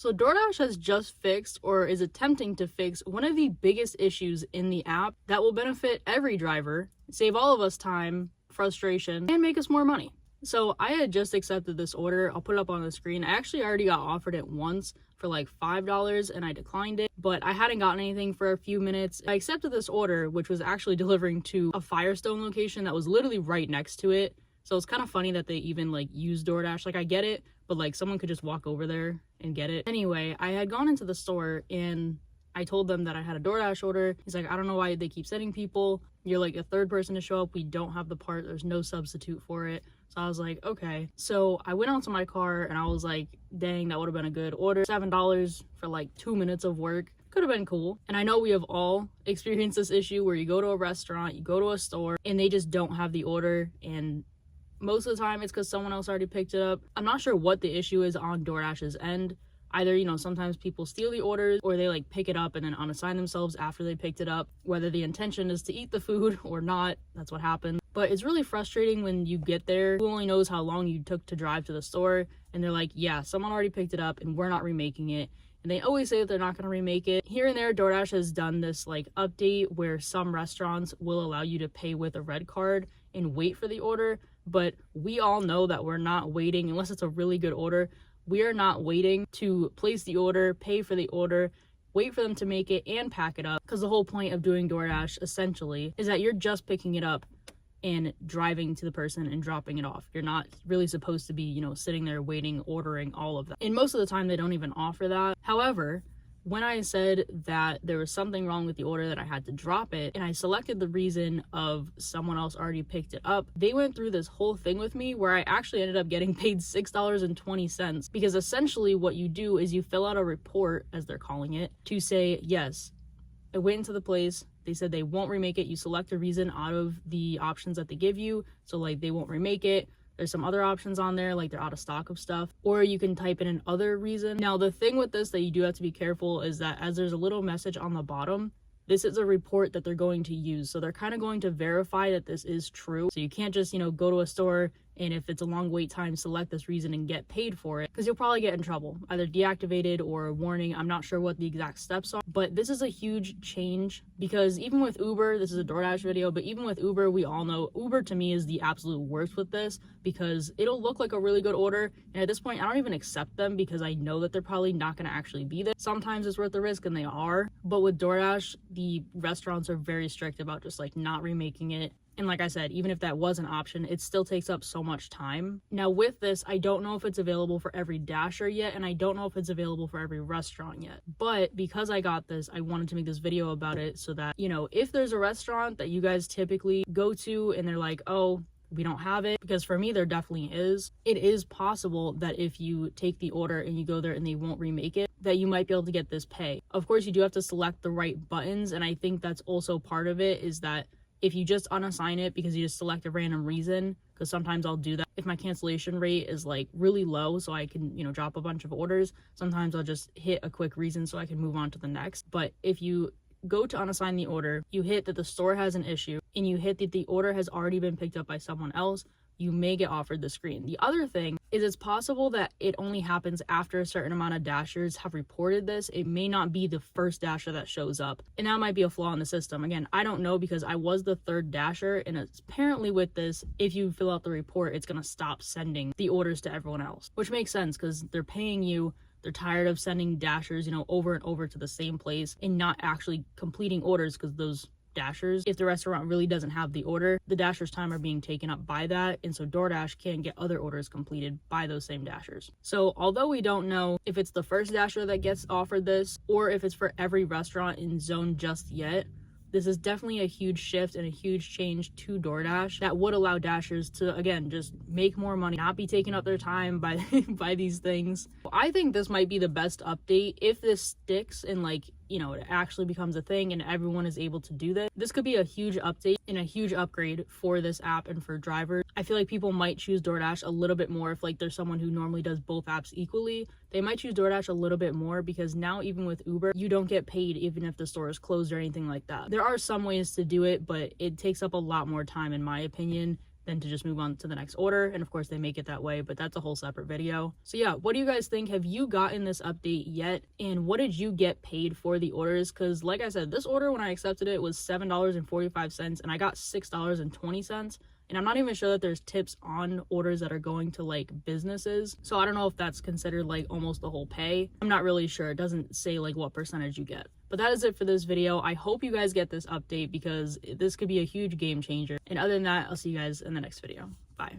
So DoorDash has just fixed, or is attempting to fix, one of the biggest issues in the app that will benefit every driver, save all of us time, frustration, and make us more money. So I had just accepted this order. I'll put it up on the screen. I actually already got offered it once for like $5 and I declined it, but I hadn't gotten anything for a few minutes. I accepted this order, which was actually delivering to a Firestone location that was literally right next to it. So it's kind of funny that they even like use DoorDash. Like I get it, but like someone could just walk over there and get it. Anyway, I had gone into the store and I told them that I had a DoorDash order. He's like, I don't know why they keep sending people. You're like a third person to show up. We don't have the part. There's no substitute for it. So I was like, okay. So I went out to my car and I was like, dang, that would have been a good order. $7 for like 2 minutes of work. Could have been cool. And I know we have all experienced this issue where you go to a restaurant, you go to a store, and they just don't have the order, and most of the time it's because someone else already picked it up. I'm not sure what the issue is on DoorDash's end. Either, you know, sometimes people steal the orders or they like pick it up and then unassign themselves after they picked it up. Whether the intention is to eat the food or not, that's what happens. But it's really frustrating when you get there. Who only knows how long you took to drive to the store, and they're like, yeah, someone already picked it up and we're not remaking it. And they always say that they're not going to remake it. Here and there, DoorDash has done this like update where some restaurants will allow you to pay with a red card and wait for the order. But we all know that we're not waiting unless it's a really good order. We are not waiting to place the order, pay for the order, wait for them to make it and pack it up. Because the whole point of doing DoorDash essentially is that you're just picking it up and driving to the person and dropping it off. You're not really supposed to be, you know, sitting there waiting, ordering all of that. And most of the time they don't even offer that. However, when I said that there was something wrong with the order, that I had to drop it, and I selected the reason of someone else already picked it up, they went through this whole thing with me where I actually ended up getting paid $6.20, because essentially what you do is you fill out a report, as they're calling it, to say, yes, I went into the place, they said they won't remake it. You select a reason out of the options that they give you. So like they won't remake it. There's some other options on there, like they're out of stock of stuff, or you can type in an other reason. Now, the thing with this that you do have to be careful is that as there's a little message on the bottom, this is a report that they're going to use. So they're kind of going to verify that this is true. So you can't just, you know, go to a store and if it's a long wait time, select this reason and get paid for it, because you'll probably get in trouble, either deactivated or a warning. I'm not sure what the exact steps are, but this is a huge change, because even with Uber, this is a DoorDash video, but even with Uber, we all know Uber to me is the absolute worst with this, because it'll look like a really good order, and at this point I don't even accept them because I know that they're probably not going to actually be there. Sometimes it's worth the risk, and they are, but with DoorDash, the restaurants are very strict about just like not remaking it. And like I said, even if that was an option, it still takes up so much time. Now with this, I don't know if it's available for every Dasher yet, and I don't know if it's available for every restaurant yet. But because I got this, I wanted to make this video about it so that, you know, if there's a restaurant that you guys typically go to and they're like, oh, we don't have it, because for me there definitely is. It is possible that if you take the order and you go there and they won't remake it, that you might be able to get this pay. Of course, you do have to select the right buttons, and I think that's also part of it, is that if you just unassign it because you just select a random reason, because sometimes I'll do that if my cancellation rate is like really low so I can, you know, drop a bunch of orders. Sometimes I'll just hit a quick reason so I can move on to the next. But if you go to unassign the order, you hit that the store has an issue, and you hit that the order has already been picked up by someone else, you may get offered the screen. The other thing is it's possible that it only happens after a certain amount of Dashers have reported this. It may not be the first Dasher that shows up, and that might be a flaw in the system. Again, I don't know, because I was the third Dasher, and apparently with this, if you fill out the report, it's going to stop sending the orders to everyone else, which makes sense because they're paying you. They're tired of sending Dashers, you know, over and over to the same place and not actually completing orders, because those Dashers, if the restaurant really doesn't have the order, the Dashers' time are being taken up by that, and so DoorDash can't get other orders completed by those same Dashers. So although we don't know if it's the first Dasher that gets offered this or if it's for every restaurant in Zone just yet, this is definitely a huge shift and a huge change to DoorDash that would allow Dashers to, again, just make more money, not be taking up their time by by these things. I think this might be the best update if this sticks and, like, you know, it actually becomes a thing and everyone is able to do this. This could be a huge update and a huge upgrade for this app and for drivers. I feel like people might choose DoorDash a little bit more if, like, there's someone who normally does both apps equally. They might choose DoorDash a little bit more, because now even with Uber, you don't get paid even if the store is closed or anything like that. There are some ways to do it, but it takes up a lot more time, in my opinion, than to just move on to the next order. And of course they make it that way, but that's a whole separate video. So yeah, what do you guys think? Have you gotten this update yet? And what did you get paid for the orders? Because like I said, this order when I accepted it was $7.45 and I got $6.20. And I'm not even sure that there's tips on orders that are going to like businesses. So I don't know if that's considered like almost the whole pay. I'm not really sure. It doesn't say like what percentage you get. But that is it for this video. I hope you guys get this update because this could be a huge game changer. And other than that, I'll see you guys in the next video. Bye.